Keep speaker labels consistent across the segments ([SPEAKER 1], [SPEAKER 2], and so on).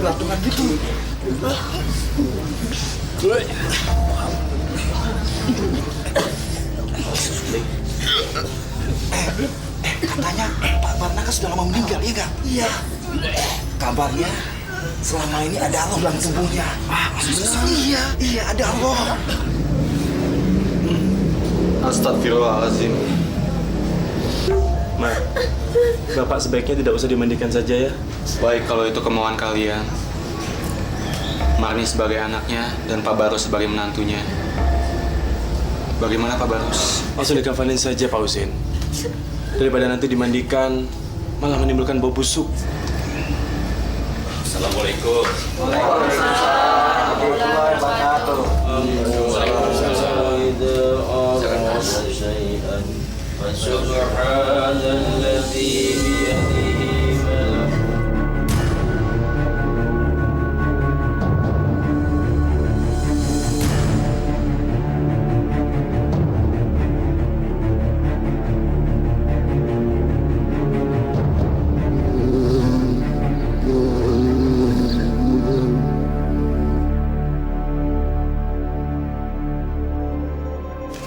[SPEAKER 1] gelantungan gitu. Katanya Pak Barnaka sudah lama meninggal, iya nggak? Iya. Kabarnya selama ini ada Allah dalam tubuhnya. Iya, ada Allah.
[SPEAKER 2] Astagfirullahaladzim. Ma, Bapak sebaiknya tidak usah dimandikan saja ya.
[SPEAKER 3] Baik kalau itu kemauan kalian. Marni sebagai anaknya dan Pak Barus sebagai menantunya. Bagaimana Pak Barus?
[SPEAKER 2] Langsung dikafanin saja Pak Husin. Daripada nanti dimandikan malah menimbulkan bau busuk.
[SPEAKER 4] Assalamualaikum.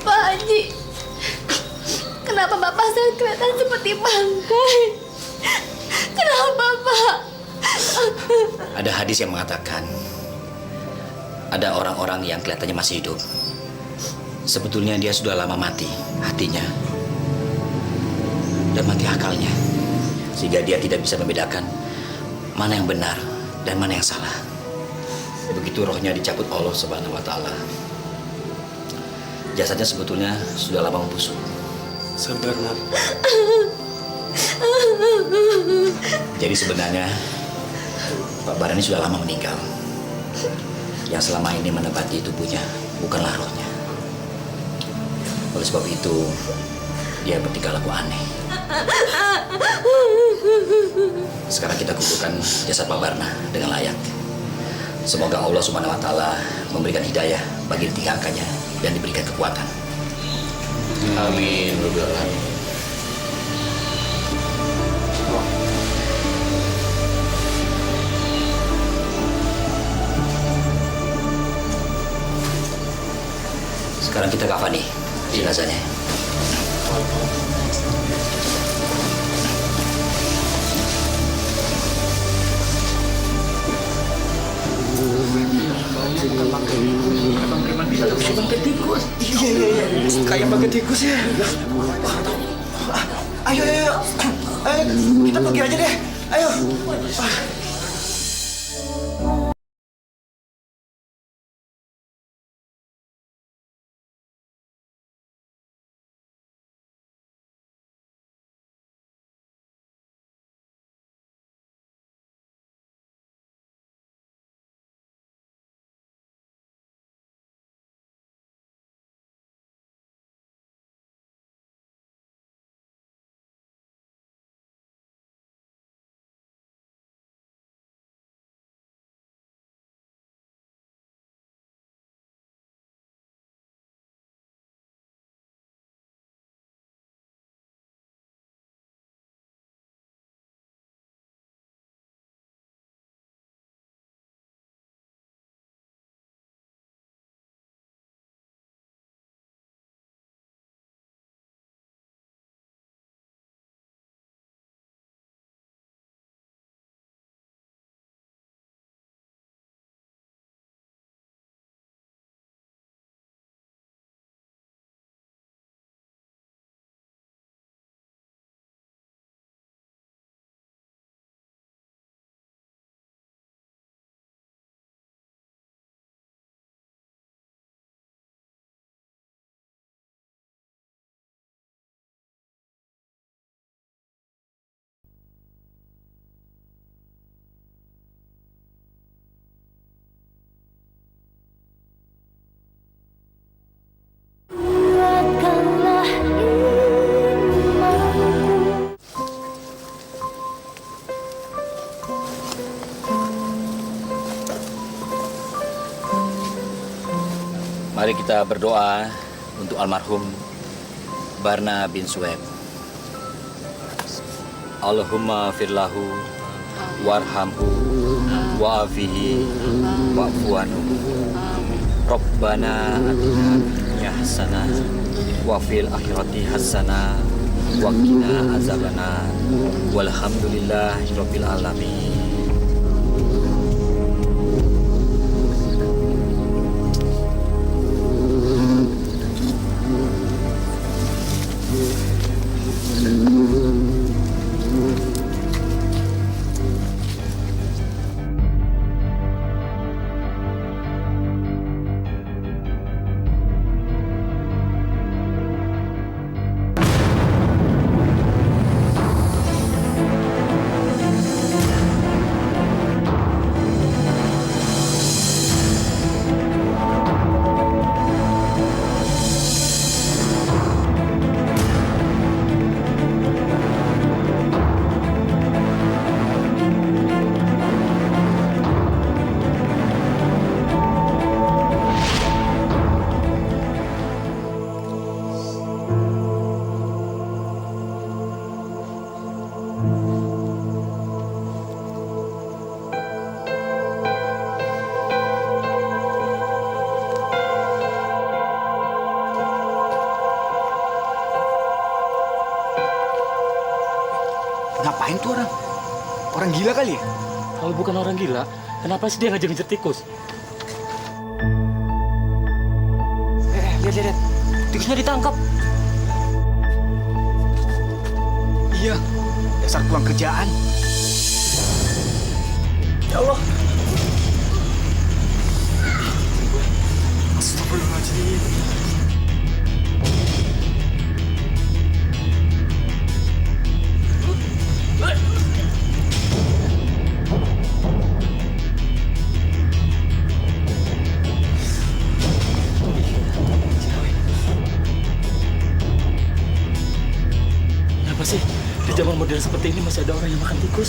[SPEAKER 5] Pak Haji, kenapa Bapak saya kelihatan seperti bangkai? Kenapa, Pak?
[SPEAKER 6] Ada hadis yang mengatakan ada orang-orang yang kelihatannya masih hidup. Sebetulnya dia sudah lama mati hatinya dan mati akalnya, sehingga dia tidak bisa membedakan mana yang benar dan mana yang salah. Begitu rohnya dicabut Allah Subhanahu wa Ta'ala, jasadnya sebetulnya sudah lama membusuk.
[SPEAKER 2] Sabar, Nak.
[SPEAKER 6] Jadi sebenarnya Pak Barani sudah lama meninggal. Yang selama ini menempati tubuhnya bukanlah rohnya. Oleh sebab itu, dia bertingkah laku aneh. Sekarang kita kuburkan jasad Pak Barna dengan layak. Semoga Allah Subhanahu wa Ta'ala memberikan hidayah bagi tiga angkanya dan diberikan kekuatan.
[SPEAKER 4] Amin.
[SPEAKER 6] Sekarang kita kafani jenazahnya.
[SPEAKER 1] Iya. Kayak bangkai tikus ya. Ayo. Kita pergi aja deh. Ayo.
[SPEAKER 6] Mari kita berdoa untuk almarhum Barna bin Suhaib. Allahumma firlahu warhamhu wa'afihi wa'fuanu. Rabbana atina dunya hasanah wa fil akhirati hasanah wa qina azabannar. Walhamdulillahi rabbil alamin.
[SPEAKER 1] Ngapain tuh orang? Orang gila kali ya?
[SPEAKER 4] Kalau bukan orang gila, kenapa sih dia ngejar-ngejar tikus?
[SPEAKER 1] Lihat.
[SPEAKER 4] Tikusnya ditangkap.
[SPEAKER 1] Iya, dasar pulang kerjaan. Ya Allah. Astagfirullahaladzim.
[SPEAKER 4] Kenapa sih di zaman modern seperti ini masih ada orang yang makan tikus?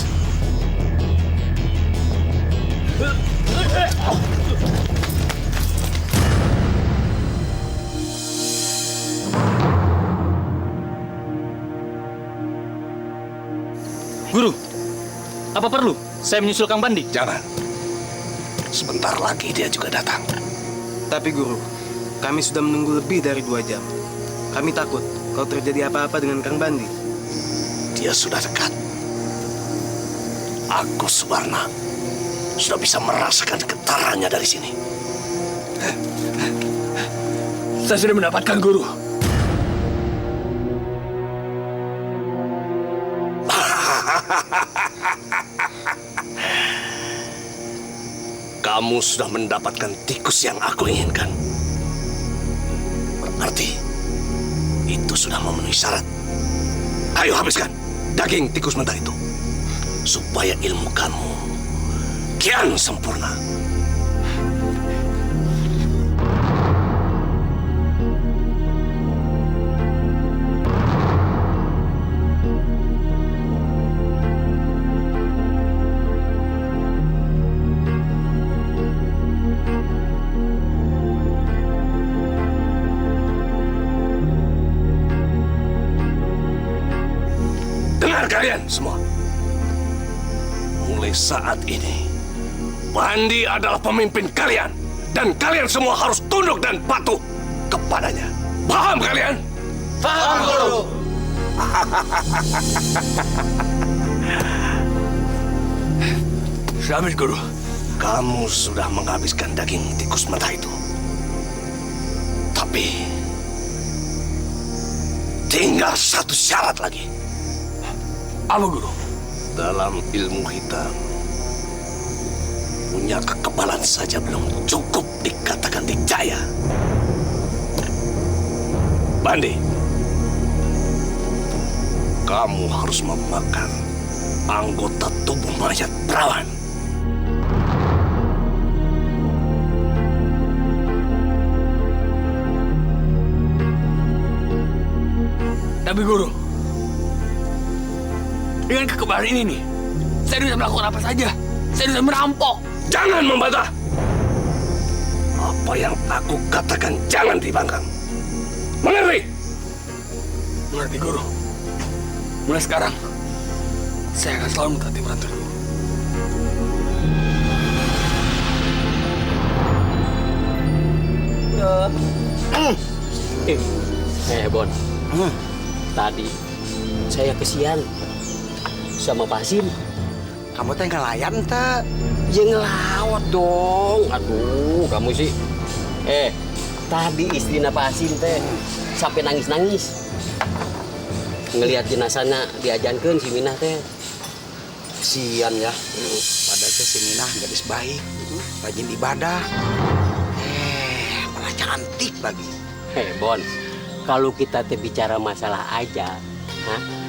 [SPEAKER 4] Guru, apa perlu saya menyusul Kang Bandi?
[SPEAKER 7] Jangan. Sebentar lagi dia juga datang.
[SPEAKER 8] Tapi guru, kami sudah menunggu lebih dari 2 jam. Kami takut kalau terjadi apa-apa dengan Kang Bandi.
[SPEAKER 7] Dia sudah dekat. Aku Subarna sudah bisa merasakan getarannya dari sini.
[SPEAKER 4] Saya sudah mendapatkan guru.
[SPEAKER 7] Kamu sudah mendapatkan tikus yang aku inginkan. Berarti itu sudah memenuhi syarat. Ayo habiskan daging tikus mentah itu, supaya ilmu kamu kian sempurna. Kalian semua, mulai saat ini Bandi adalah pemimpin kalian, dan kalian semua harus tunduk dan patuh kepadanya. Paham kalian?
[SPEAKER 8] Paham, Guru.
[SPEAKER 7] Syamil Guru, kamu sudah menghabiskan daging tikus mentah itu. Tapi tinggal satu syarat lagi.
[SPEAKER 4] Apa guru?
[SPEAKER 7] Dalam ilmu hitam, punya kekebalan saja belum cukup dikatakan dikjaya. Bandi, kamu harus memakan anggota tubuh mayat perawan.
[SPEAKER 4] Tapi guru, dengan kekebalan ini nih, saya bisa melakukan apa saja. Saya bisa merampok.
[SPEAKER 7] Jangan membantah. Apa yang aku katakan jangan dibangkang. Mengerti?
[SPEAKER 4] Mengerti guru. Mulai sekarang, saya akan selalu mentaati peraturan guru.
[SPEAKER 9] Bon. Tadi saya kesian sama Pak Hasim.
[SPEAKER 1] Kamu teh ngelayan teh?
[SPEAKER 9] Ya ngelawat dong. Aduh, kamu sih. Tadi istrinya Pak Hasim teh sampai nangis-nangis. Ngelihat jenazahnya diajankeun si Minah teh.
[SPEAKER 1] Kesian ya. Padahal teh si Minah gadis baik, rajin ibadah. Malah cantik lagi.
[SPEAKER 9] Bon, kalau kita teh bicara masalah aja,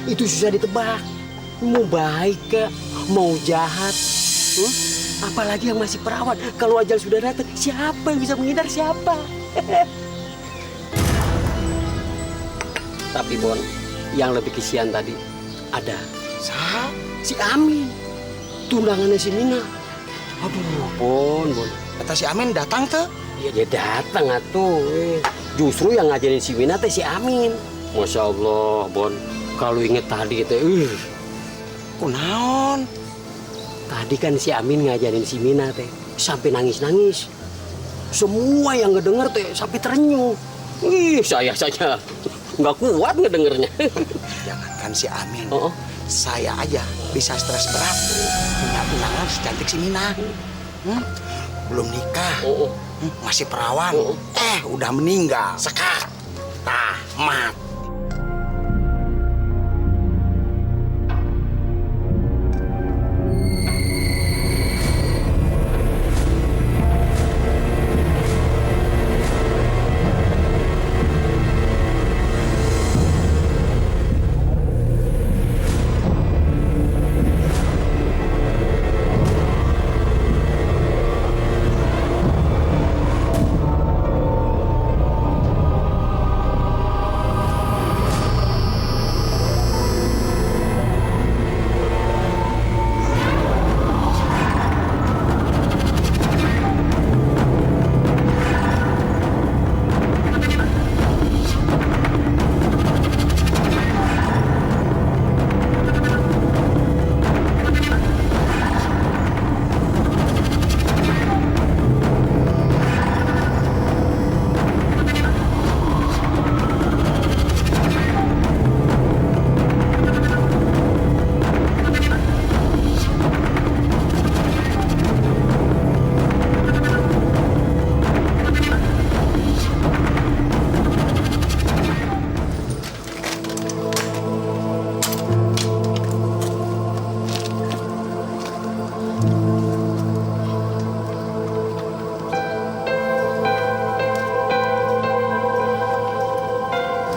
[SPEAKER 9] itu susah ditebak. Mau baik kah, mau jahat, apalagi yang masih perawat. Kalau ajal sudah datang, siapa yang bisa menghindar siapa? Tapi Bon, yang lebih kesian tadi ada si Amin, tunangannya si Mina. Aduh, Bon.
[SPEAKER 1] Kata si Amin datang tuh?
[SPEAKER 9] Iya dia datang atuh. Justru yang ngajarin si Mina teh si Amin. Masya Allah, Bon. Kalau inget tadi teh,
[SPEAKER 1] kunaon?
[SPEAKER 9] Tadi kan si Amin ngajarin si Mina teh sampai nangis-nangis. Semua yang ngedenger teh sampai terenyuh. Saya saja nggak kuat ngedengernya.
[SPEAKER 1] Jangankan si Amin, saya aja bisa stres berat punya tunangan secantik si Mina. Belum nikah, masih perawan, udah meninggal. Sekak, tamat.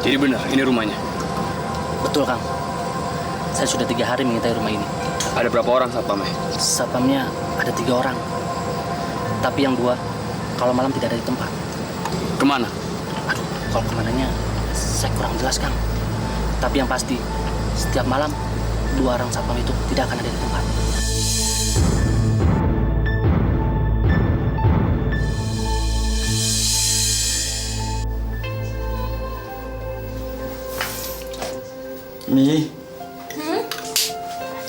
[SPEAKER 3] Jadi benar, ini rumahnya?
[SPEAKER 4] Betul, Kang. Saya sudah 3 hari mengintai rumah ini.
[SPEAKER 3] Ada berapa orang satpamnya?
[SPEAKER 4] Satpamnya ada 3 orang. Tapi yang 2, kalau malam tidak ada di tempat.
[SPEAKER 3] Kemana?
[SPEAKER 4] Aduh, kalau kemananya saya kurang jelas, Kang. Tapi yang pasti, setiap malam 2 orang satpam itu tidak akan ada di tempat.
[SPEAKER 10] Mi.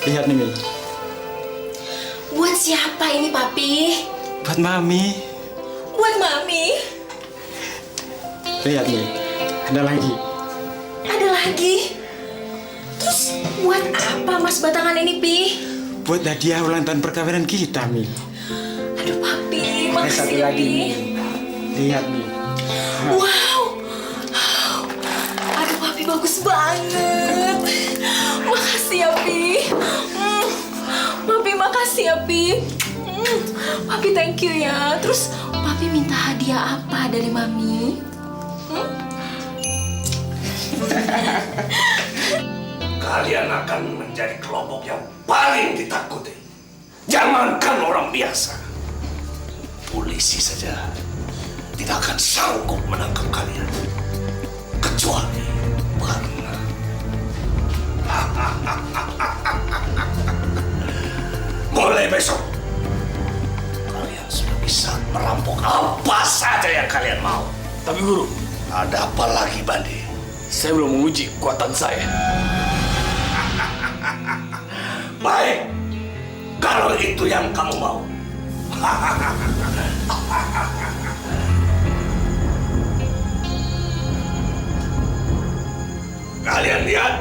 [SPEAKER 10] Lihat nih, Mi.
[SPEAKER 5] Buat siapa ini, Papi?
[SPEAKER 10] Buat Mami.
[SPEAKER 5] Buat Mami?
[SPEAKER 10] Lihat nih, ada lagi.
[SPEAKER 5] Ada lagi? Terus buat apa Mas batangan ini, Pi?
[SPEAKER 10] Buat hadiah ulang tahun perkawinan kita, Mi.
[SPEAKER 5] Aduh, Papi,
[SPEAKER 10] Ada
[SPEAKER 5] makasih
[SPEAKER 10] satu
[SPEAKER 5] ya,
[SPEAKER 10] lagi,
[SPEAKER 5] Pi.
[SPEAKER 10] Mi. Lihat, Mi.
[SPEAKER 5] Wow. Aduh, Papi bagus banget. Makasih ya, Pi. Papi, makasih ya, Pi. Papi, thank you ya. Terus, Papi minta hadiah apa dari Mami?
[SPEAKER 7] Kalian akan menjadi kelompok yang paling ditakuti. Jangankan orang biasa, polisi saja tidak akan sanggup menangkap kalian. Kecuali Barna. Mulai besok, kalian sudah bisa merampok apa saja yang kalian mau.
[SPEAKER 2] Tapi Guru,
[SPEAKER 7] ada apa lagi, Bandi?
[SPEAKER 2] saya belum menguji kekuatan saya.
[SPEAKER 7] Baik, kalau itu yang kamu mau. kalian lihat?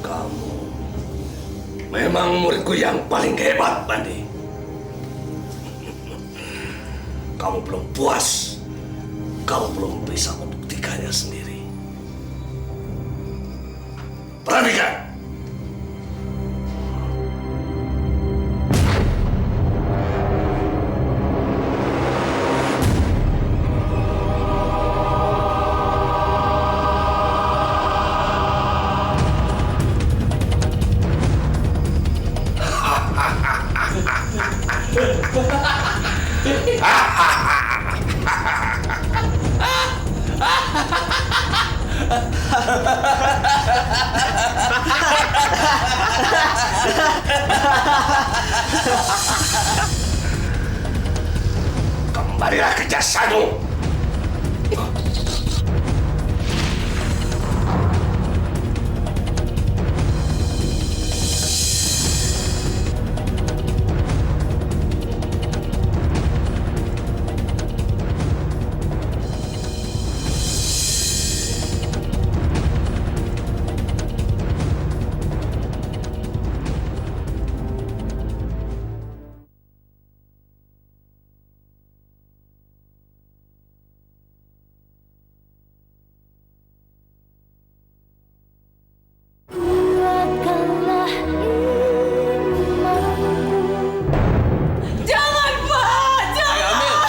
[SPEAKER 7] Kamu memang muridku yang paling hebat, Bandi. Kamu belum puas. Kamu belum bisa membuktikannya sendiri. Perhatikan. Kembalilah ke jasadmu.
[SPEAKER 5] Jangan, Pak! Jangan!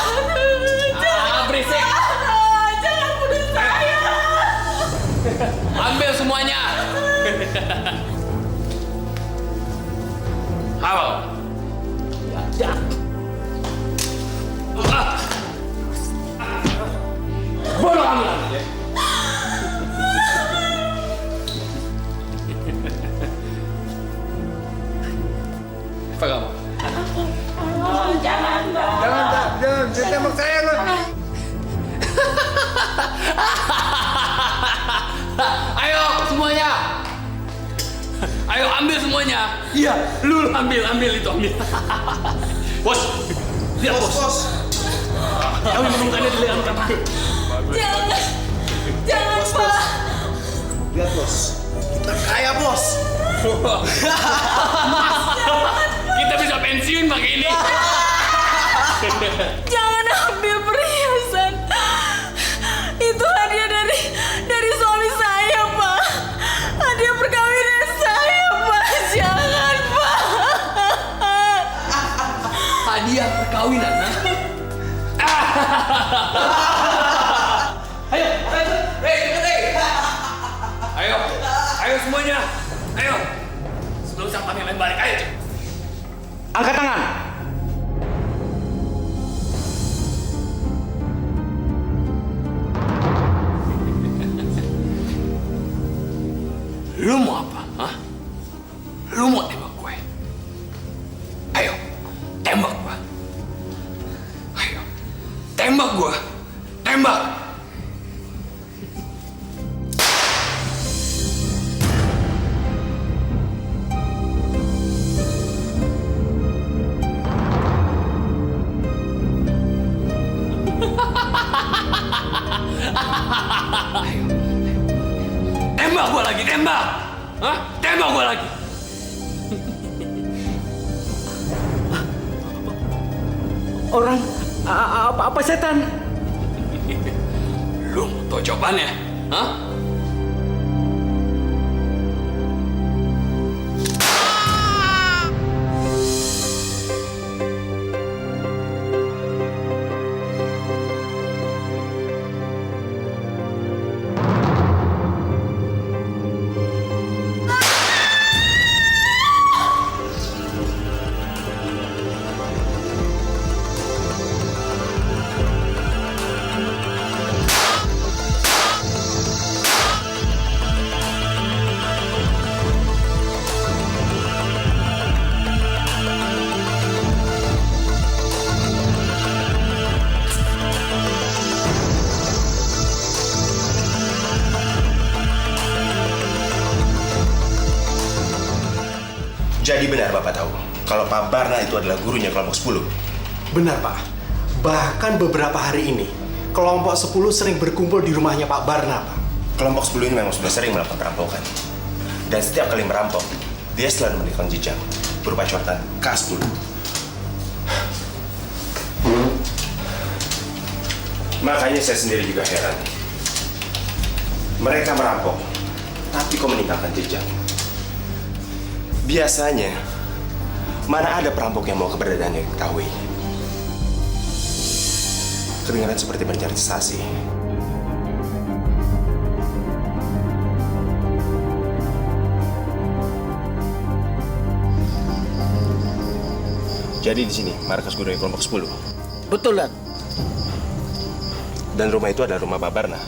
[SPEAKER 5] Jangan!
[SPEAKER 11] Berisik!
[SPEAKER 5] Jangan bunuh saya!
[SPEAKER 11] Ambil semuanya! Halo! Ya. Bodoh kamu! Apa kamu?
[SPEAKER 5] Jangan, Pak!
[SPEAKER 8] Jangan, tembak saya loh.
[SPEAKER 11] Ayo semuanya! Ayo ambil semuanya! Iya, lu ambil itu ambil. Bos, lihat bos. Kami menemukannya di leher kanan.
[SPEAKER 5] Jangan! Jangan, Pak!
[SPEAKER 8] Lihat bos, kita kaya bos.
[SPEAKER 11] Kita bisa pensiun pakai ini.
[SPEAKER 5] Jangan ambil perhiasan. Itu hadiah dari suami saya, Pak. Hadiah perkawinan saya, Pak. Jangan, Pak.
[SPEAKER 11] Hadiah perkawinan, nah? Ayo semuanya, ayo. Sebelum sampah yang lain balik, ayo.
[SPEAKER 8] Angkat tangan.
[SPEAKER 11] Lu mau apa, hah? Lu mau tembak gue? Ayo, tembak gue. Ayo, tembak gue. Tembak. Ayo. Tembak gua lagi, tembak! Hah? Tembak gua lagi!
[SPEAKER 9] Orang apa setan?
[SPEAKER 11] Lu mau tau jawabannya? Hah?
[SPEAKER 12] Jadi benar Bapak tahu kalau Pak Barna itu adalah gurunya kelompok 10?
[SPEAKER 13] Benar, Pak. Bahkan beberapa hari ini, kelompok 10 sering berkumpul di rumahnya Pak Barna, Pak.
[SPEAKER 12] Kelompok 10 ini memang sudah sering melakukan perampokan. Dan setiap kali merampok, dia selalu meninggalkan jejak berupa coretan K10. Makanya saya sendiri juga heran. Mereka merampok, tapi kok meninggalkan jejak? Biasanya, mana ada perampok yang mau keberadaannya diketahui? Kedengaran seperti mencari sensasi. Jadi di sini markas guru kelompok 10.
[SPEAKER 4] Betul, Dan.
[SPEAKER 12] Dan rumah itu adalah rumah Pak Barna,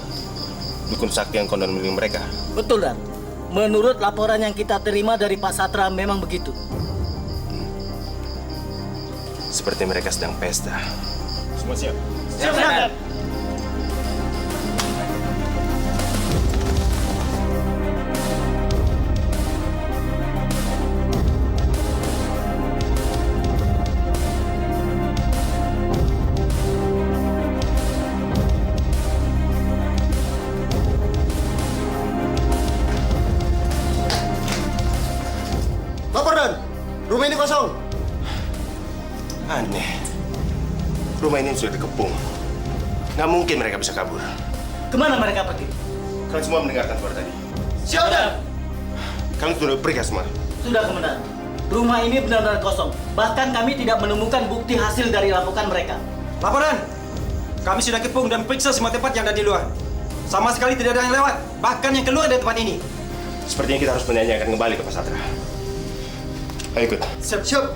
[SPEAKER 12] dukun sakti yang kondon milik mereka.
[SPEAKER 4] Betul, Dan. Menurut laporan yang kita terima dari Pak Satra memang begitu.
[SPEAKER 12] Seperti mereka sedang pesta. Semua siap?
[SPEAKER 4] Siap, Dan.
[SPEAKER 13] Rumah ini kosong.
[SPEAKER 12] Aneh. Rumah ini sudah dikepung. Nggak mungkin mereka bisa kabur.
[SPEAKER 4] Kemana mereka pergi?
[SPEAKER 12] Kalian semua mendengarkan suara tadi?
[SPEAKER 4] Siap, Dan.
[SPEAKER 12] Kalian sudah pergi semua?
[SPEAKER 4] Sudah, Komandan. Rumah ini benar-benar kosong. Bahkan kami tidak menemukan bukti hasil dari rampokan mereka.
[SPEAKER 8] Laporan! Kami sudah kepung dan periksa semua tempat yang ada di luar. Sama sekali tidak ada yang lewat, bahkan yang keluar dari tempat ini.
[SPEAKER 12] Sepertinya kita harus menanyakan kembali ke Pak Satra. Ayo ikut.
[SPEAKER 13] Siap, siap.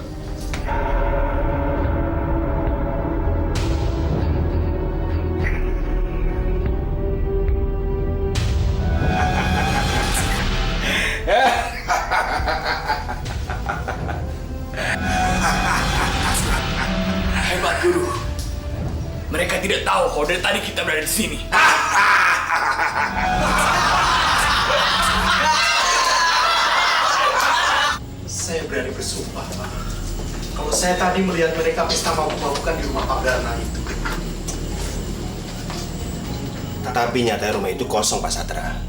[SPEAKER 11] Hebat, Guru. Mereka tidak tahu kalau dari tadi kita berada di sini.
[SPEAKER 13] Saya berani bersumpah, Pak. Kalau saya tadi melihat mereka pesta mabuk-mabukan di rumah Pak Barna itu.
[SPEAKER 12] Tapi nyatanya rumah itu kosong, Pak Satra.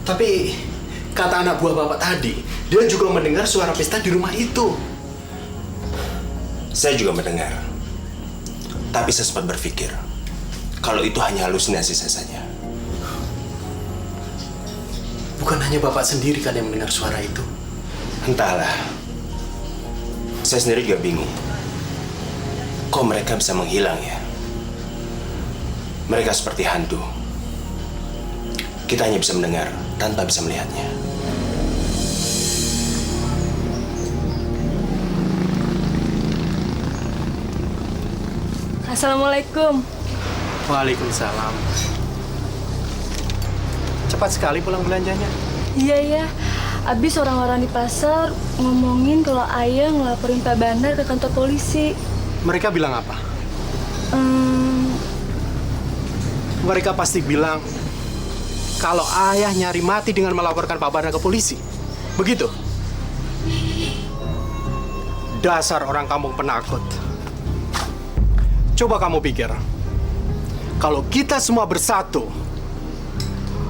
[SPEAKER 13] Tapi kata anak buah Bapak tadi, dia juga mendengar suara pesta di rumah itu.
[SPEAKER 12] Saya juga mendengar. Tapi saya sempat berpikir, kalau itu hanya halusinasi saya saja.
[SPEAKER 13] Bukan hanya Bapak sendiri kan yang mendengar suara itu.
[SPEAKER 12] Entahlah. Saya sendiri juga bingung. Kok mereka bisa menghilang ya? Mereka seperti hantu. Kita hanya bisa mendengar tanpa bisa melihatnya.
[SPEAKER 5] Assalamualaikum.
[SPEAKER 13] Waalaikumsalam. Cepat sekali pulang belanjanya.
[SPEAKER 5] Iya, ya. Abis orang-orang di pasar ngomongin kalau ayah ngelaporin Pak Bandar ke kantor polisi.
[SPEAKER 13] Mereka bilang apa? Mereka pasti bilang kalau ayah nyari mati dengan melaporkan Pak Barna ke polisi. Begitu? Dasar orang kampung penakut. Coba kamu pikir, kalau kita semua bersatu,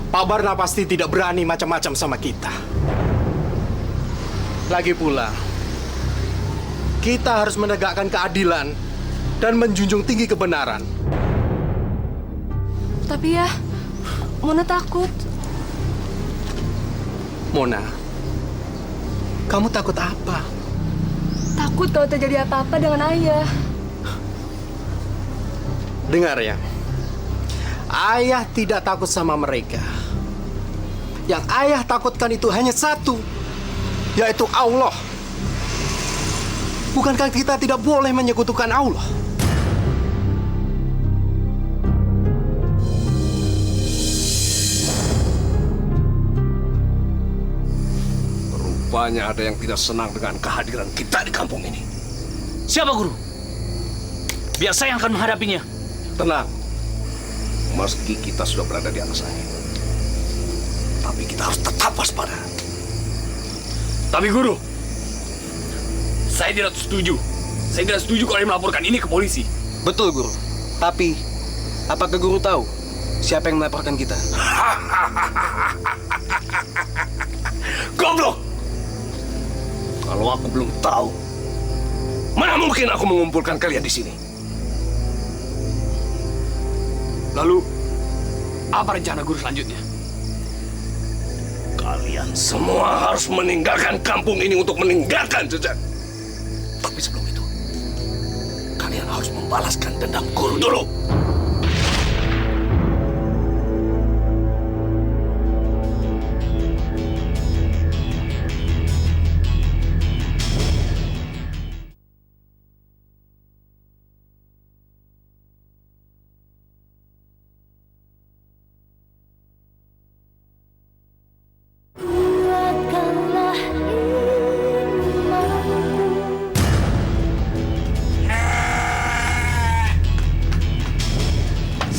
[SPEAKER 13] Pak Barna pasti tidak berani macam-macam sama kita. Lagi pula, kita harus menegakkan keadilan dan menjunjung tinggi kebenaran.
[SPEAKER 5] Tapi ya, Mona takut.
[SPEAKER 13] Mona, kamu takut apa?
[SPEAKER 5] Takut kalau terjadi apa-apa dengan ayah.
[SPEAKER 13] Dengar ya, ayah tidak takut sama mereka. Yang ayah takutkan itu hanya satu, yaitu Allah. Bukankah kita tidak boleh menyekutukan Allah?
[SPEAKER 7] Rupanya ada yang tidak senang dengan kehadiran kita di kampung ini.
[SPEAKER 4] Siapa, Guru? Biar saya yang akan menghadapinya.
[SPEAKER 7] Tenang. Meski kita sudah berada di atas angin, tapi kita harus tetap waspada.
[SPEAKER 11] Tapi Guru, Saya tidak setuju. Saya tidak setuju kalau dia melaporkan ini ke polisi.
[SPEAKER 8] Betul, Guru. Tapi, apakah Guru tahu siapa yang melaporkan kita?
[SPEAKER 7] Goblok! Kalau aku belum tahu, mana mungkin aku mengumpulkan kalian di sini?
[SPEAKER 11] Lalu, apa rencana Guru selanjutnya?
[SPEAKER 7] Kalian semua harus meninggalkan kampung ini untuk meninggalkan jejak. Tapi sebelum itu, kalian harus membalaskan dendam Guru dulu.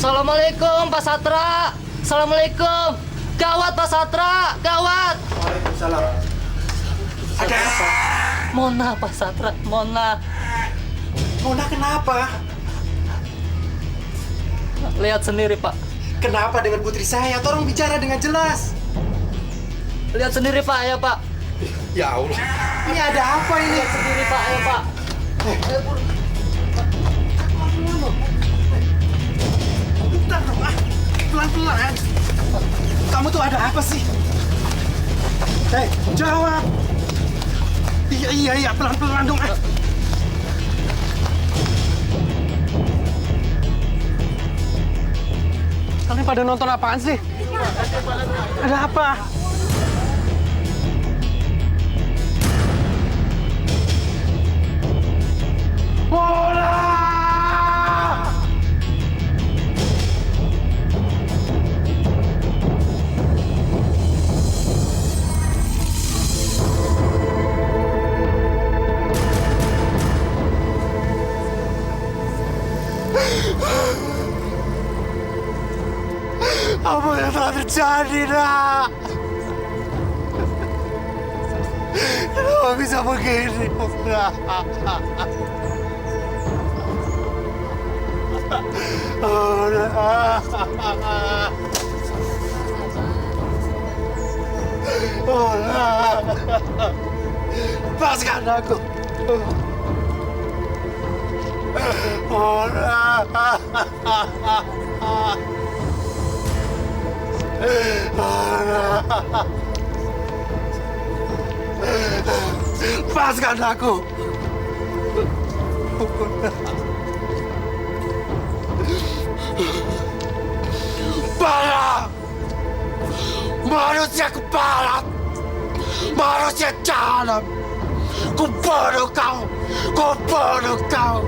[SPEAKER 4] Assalamualaikum Pak Satra. Assalamualaikum. Gawat Pak Satra, gawat.
[SPEAKER 13] Waalaikumsalam. Ada apa?
[SPEAKER 4] Mona Pak Satra, Mona.
[SPEAKER 13] Mona kenapa?
[SPEAKER 4] Lihat sendiri Pak.
[SPEAKER 13] Kenapa dengan putri saya? Tolong bicara dengan jelas.
[SPEAKER 4] Lihat sendiri Pak, ya Pak.
[SPEAKER 13] Ya Allah. Ini ada apa ini?
[SPEAKER 4] Lihat sendiri Pak, ya Pak.
[SPEAKER 13] Bentar dong, pelan-pelan. Kamu tuh ada apa sih? Hei, jawab. Iya, pelan-pelan dong. Kalian pada nonton apaan sih? Ada apa? Bola! Apa yang telah terjadi, nak? Kenapa bisa begini, nak? Oh, nak. Oh, nak. Lepaskan aku. Oh, nak. Lepaskan aku. Kepala, manusia kepala, manusia jalan. Ku bunuh kau, ku bunuh kau.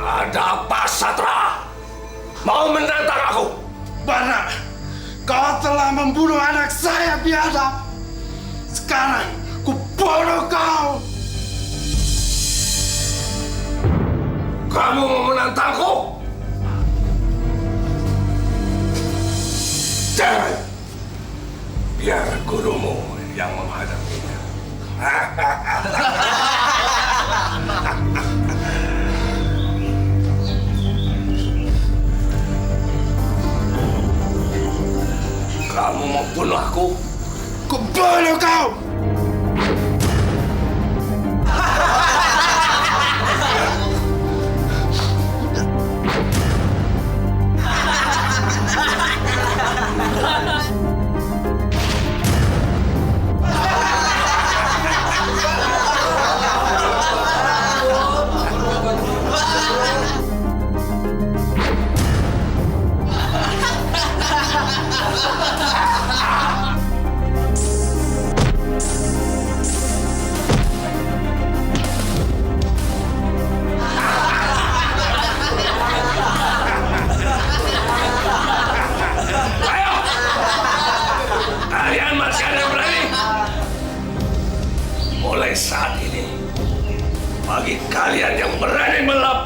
[SPEAKER 7] Ada apa, Satra? Mau menantang aku?
[SPEAKER 13] Bara, kau telah membunuh anak saya biadab. Sekarang ku bunuh kau.
[SPEAKER 7] Kamu mau menantangku? Jangan. Biar gurumu yang menghadapinya. Kamu mau bunuh aku?
[SPEAKER 13] Ku bunuh kau!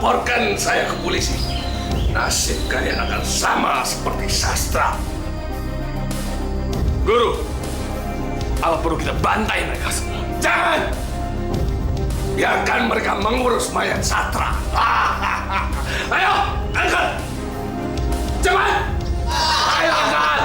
[SPEAKER 7] laporkan saya ke polisi. Nasib kalian akan sama seperti Sastra.
[SPEAKER 11] Guru, apa perlu kita bantai mereka semua?
[SPEAKER 7] Jangan! Biarkan mereka mengurus mayat Sastra. Ayo, angkat! Cepat! Ayo, angkat!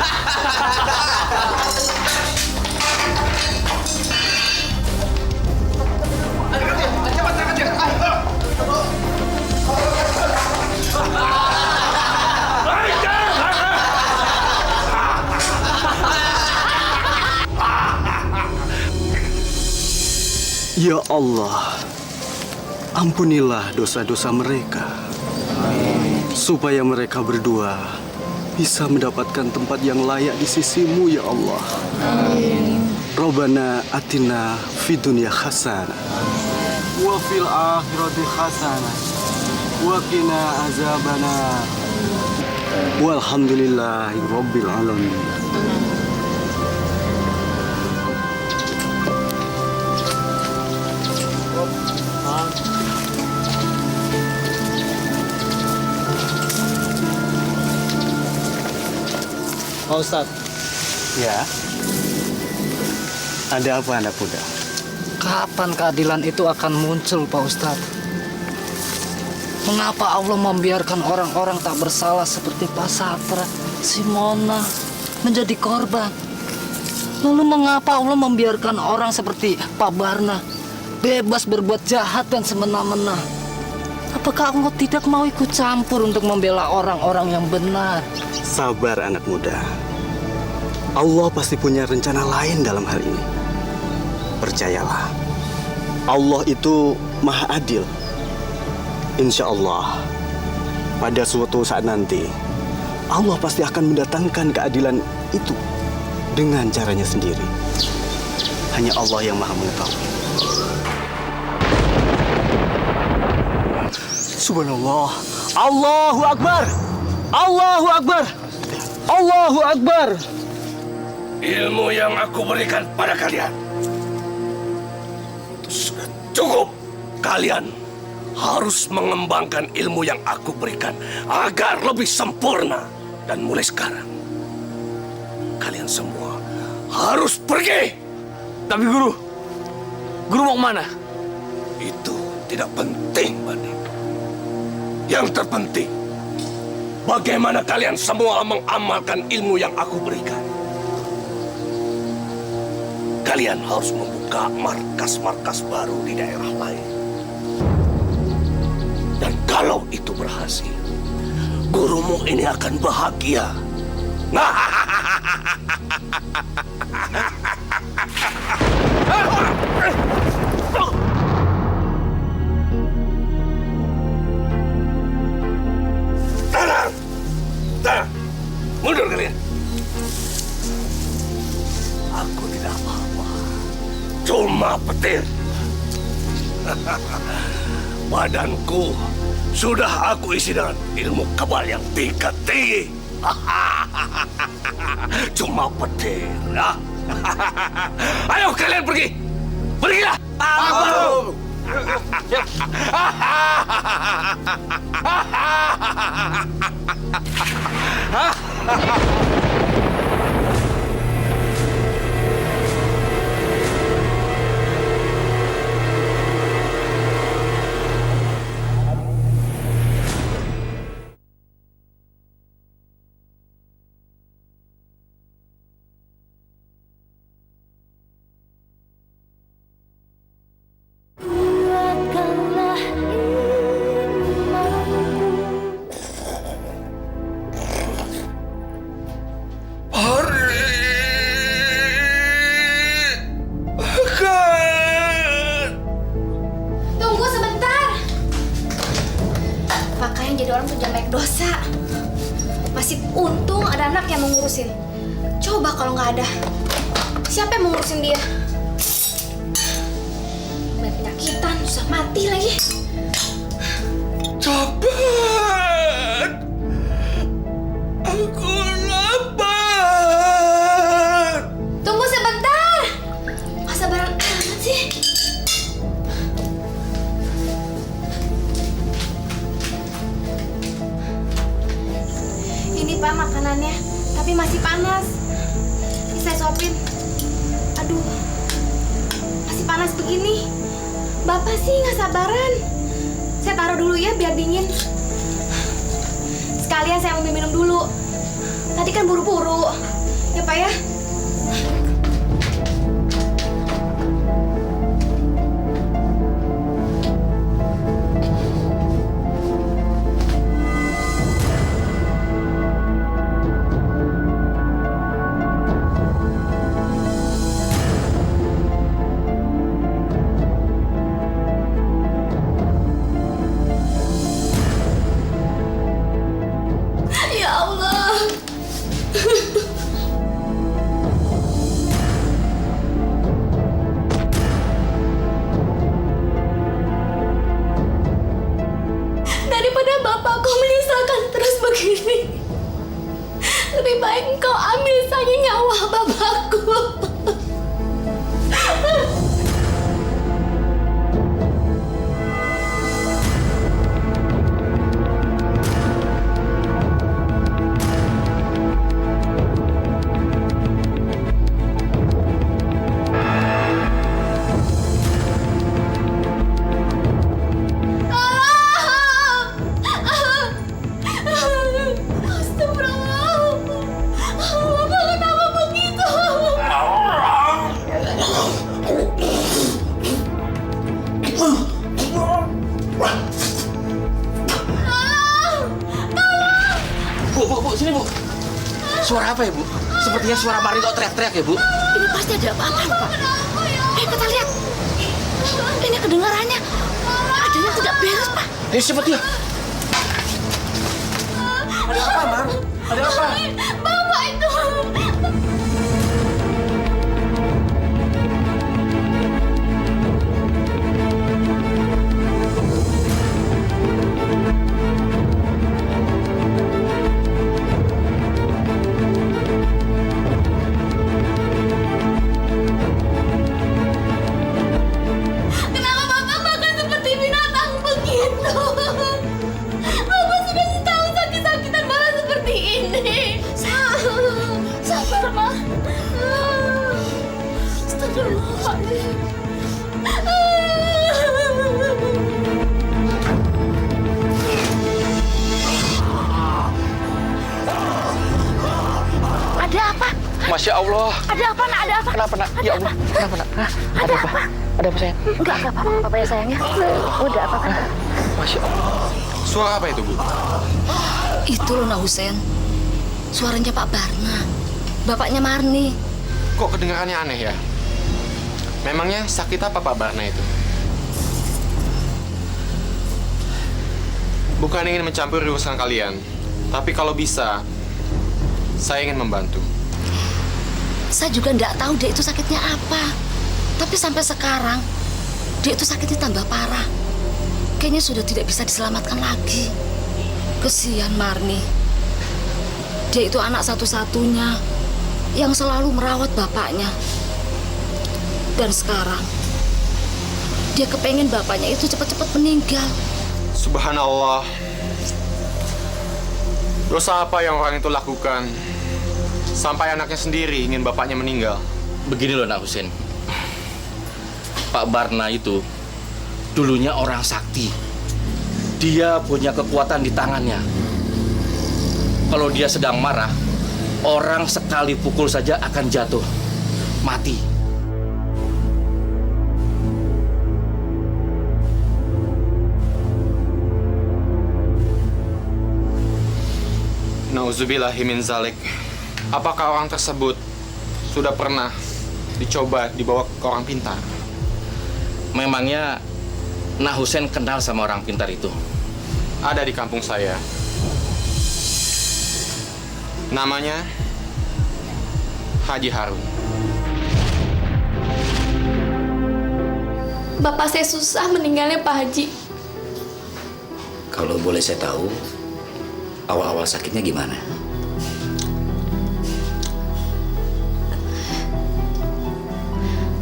[SPEAKER 13] Ya Allah, ampunilah dosa-dosa mereka, supaya mereka berdua bisa mendapatkan tempat yang layak di sisimu, ya Allah. Rabbana atina fid dunya hasanah wa fil akhirati hasanah wa qina azabannar. Walhamdulillahi rabbil alamin.
[SPEAKER 10] Pak Ustadz.
[SPEAKER 13] Ya. Ada apa anak muda?
[SPEAKER 4] Kapan keadilan itu akan muncul, Pak Ustadz? Mengapa Allah membiarkan orang-orang tak bersalah seperti Pak Satra, si Mona menjadi korban? Lalu mengapa Allah membiarkan orang seperti Pak Barna bebas berbuat jahat dan semena-mena? Apakah Allah tidak mau ikut campur untuk membela orang-orang yang benar?
[SPEAKER 13] Sabar anak muda. Allah pasti punya rencana lain dalam hal ini. Percayalah, Allah itu maha adil. Insya Allah, pada suatu saat nanti, Allah pasti akan mendatangkan keadilan itu dengan caranya sendiri. Hanya Allah yang maha mengetahui. Subhanallah. Allahu Akbar. Allahu Akbar. Allahu Akbar.
[SPEAKER 7] Ilmu yang aku berikan pada kalian itu sudah cukup. Kalian harus mengembangkan ilmu yang aku berikan agar lebih sempurna. Dan mulai sekarang, kalian semua harus pergi.
[SPEAKER 11] Tapi Guru mau kemana?
[SPEAKER 7] Itu tidak penting, Bani. Yang terpenting, bagaimana kalian semua mengamalkan ilmu yang aku berikan. Kalian harus membuka markas-markas baru di daerah lain. Dan kalau itu berhasil, gurumu ini akan bahagia. Tenang! Tenang! Mundur kalian! Aku tidak apa-apa. Cuma petir. Badanku sudah aku isi dengan ilmu kebal yang tingkat tinggi. Cuma petir. Ya? Ayo kalian pergi. Pergilah. Aku.
[SPEAKER 5] Tunggu sebentar. Pakaian jadi orang tuh jangan banyak dosa. Masih untung ada anak yang mengurusin. Coba kalau nggak ada, siapa yang mengurusin dia? Main penyakitan, susah mati lagi.
[SPEAKER 7] Cepat! Aku lapar!
[SPEAKER 5] Tunggu sebentar. Masa barang amat sih? Ini Pak makanannya, tapi masih panas. Ini saya suapin. Aduh, masih panas begini. Bapak sih nggak sabaran. Saya taruh dulu ya biar dingin. Sekalian saya ambil minum dulu. Tadi kan buru-buru. Ya Pak ya. Ya Allah. Daripada bapakku menyusahkan terus begini, lebih baik engkau ambil saja nyawa bapakku.
[SPEAKER 9] Bu, sini Bu. Suara apa ya Bu? Sepertinya suara Marni kok teriak-teriak ya Bu?
[SPEAKER 14] Ini pasti ada apa-apa Pak. Ayo kita lihat. Ini kedengarannya ada yang tidak beres Pak.
[SPEAKER 9] Ayo cepat ya.
[SPEAKER 14] Ada apa Mar? Ada apa? Bapak itu.
[SPEAKER 5] Kenapa Bapak makan seperti binatang begitu? Bapak sudah tahu sakit-sakitan malah seperti ini. Sabar, Ma. Astagfirullahaladzim.
[SPEAKER 14] Ada apa?
[SPEAKER 9] Masya Allah.
[SPEAKER 14] Ada apa nak? Ada apa?
[SPEAKER 9] Kenapa nak? Ya Allah. Kenapa nak? Ada apa? Ada apa sayang?
[SPEAKER 14] Enggak apa-apa ya sayangnya. Udah apa kan?
[SPEAKER 9] Masya Allah.
[SPEAKER 3] Suara apa itu, Bu?
[SPEAKER 14] Itu loh Nak Husen. Suaranya Pak Barna. Bapaknya Marni.
[SPEAKER 3] Kok kedengarannya aneh ya? Memangnya sakit apa Pak Barna itu? Bukan ingin mencampuri urusan kalian, tapi kalau bisa, saya ingin membantu.
[SPEAKER 14] Saya juga nggak tahu dia itu sakitnya apa. Tapi sampai sekarang, dia itu sakitnya tambah parah. Kayaknya sudah tidak bisa diselamatkan lagi. Kesian Marni. Dia itu anak satu-satunya yang selalu merawat bapaknya. Dan sekarang, dia kepengen bapaknya itu cepat-cepat meninggal.
[SPEAKER 3] Subhanallah. Dosa apa yang orang itu lakukan sampai anaknya sendiri ingin bapaknya meninggal?
[SPEAKER 9] Begini loh Nak Husen. Pak Barna itu dulunya orang sakti. Dia punya kekuatan di tangannya. Kalau dia sedang marah, orang sekali pukul saja akan jatuh, mati.
[SPEAKER 3] Nauzubillahi min zalik. Apakah orang tersebut sudah pernah dicoba dibawa ke orang pintar?
[SPEAKER 9] Memangnya Nak Husen kenal sama orang pintar itu?
[SPEAKER 3] Ada di kampung saya. Namanya Haji Harun.
[SPEAKER 5] Bapak saya susah meninggalnya Pak Haji.
[SPEAKER 6] Kalau boleh saya tahu, awal-awal sakitnya gimana?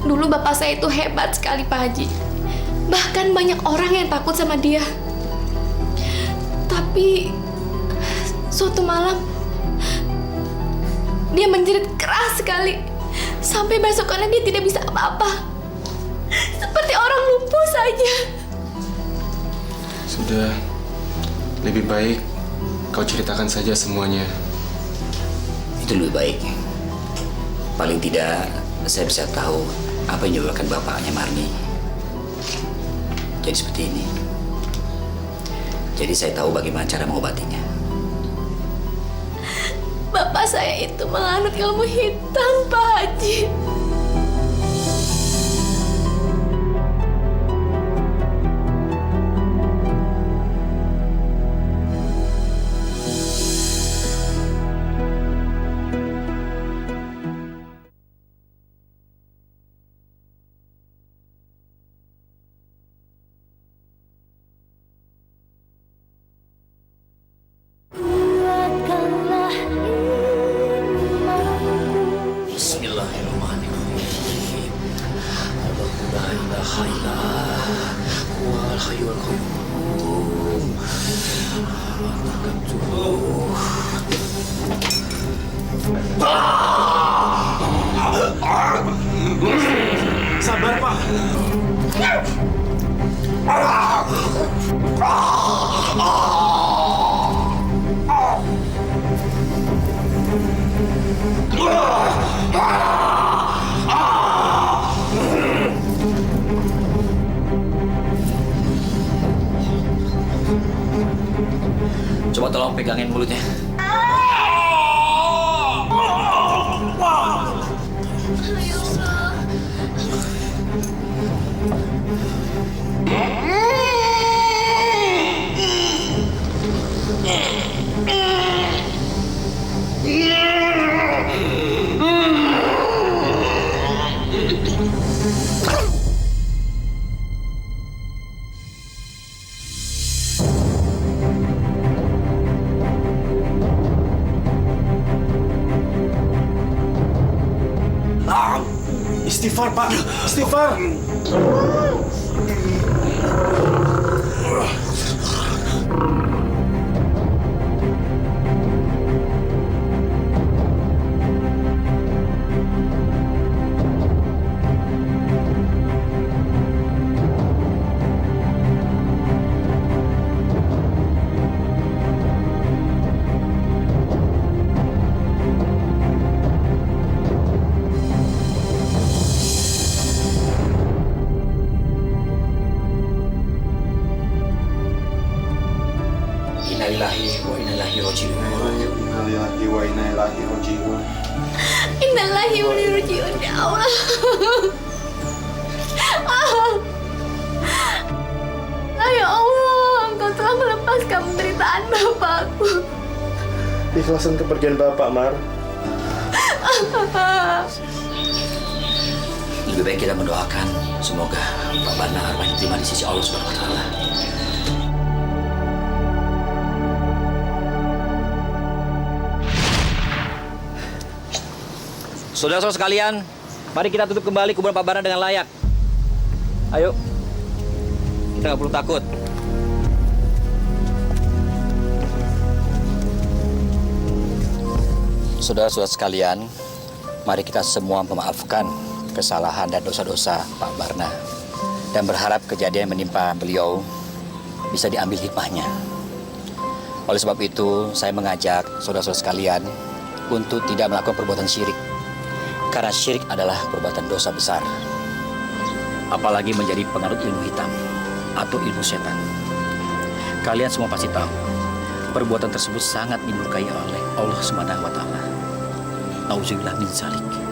[SPEAKER 5] Dulu bapak saya itu hebat sekali Pak Haji. Bahkan banyak orang yang takut sama dia. Tapi suatu malam Dia menjerit keras sekali. Sampai besokannya dia tidak bisa apa-apa. Seperti orang lumpuh saja.
[SPEAKER 2] Sudah, lebih baik kau ceritakan saja semuanya.
[SPEAKER 6] Itu lebih baik. Paling tidak saya bisa tahu apa yang menyebabkan bapaknya Marni jadi seperti ini. Jadi saya tahu bagaimana cara mengobatinya.
[SPEAKER 5] Bapak saya itu menganut ilmu hitam, Pak Haji.
[SPEAKER 6] Bismillahirrahmanirrahim. Allahu la ilaha illa huwal hayyul qayyum.
[SPEAKER 2] Sabar, Pak.
[SPEAKER 6] Coba tolong pegangin mulutnya.
[SPEAKER 2] Istighfar, Pak. Istighfar.
[SPEAKER 6] Innalillahi wa inna ilaihi raji'un.
[SPEAKER 12] Innalillahi wa inna ilaihi raji'un.
[SPEAKER 5] Innalillahi wa inna ilaihi raji'un. Ya Allah. Ya Allah, Engkau telah melepaskan penderitaan bapakku.
[SPEAKER 12] Ikhlasan kepergian Bapak, Mar.
[SPEAKER 6] Lebih baik kita mendoakan semoga Pak Barna arwahnya diterima di sisi Allah Subhanahu wa taala. Saudara-saudara sekalian, mari kita tutup kembali kuburan Pak Barna dengan layak. Ayo, kita nggak perlu takut. Saudara-saudara sekalian, mari kita semua memaafkan kesalahan dan dosa-dosa Pak Barna dan berharap kejadian yang menimpa beliau bisa diambil hikmahnya. Oleh sebab itu, saya mengajak saudara-saudara sekalian untuk tidak melakukan perbuatan syirik. Karena syirik adalah perbuatan dosa besar. Apalagi menjadi penganut ilmu hitam atau ilmu setan. Kalian semua pasti tahu, perbuatan tersebut sangat dimurkai oleh Allah Subhanahu wa taala. Nauzubillah min dzalik.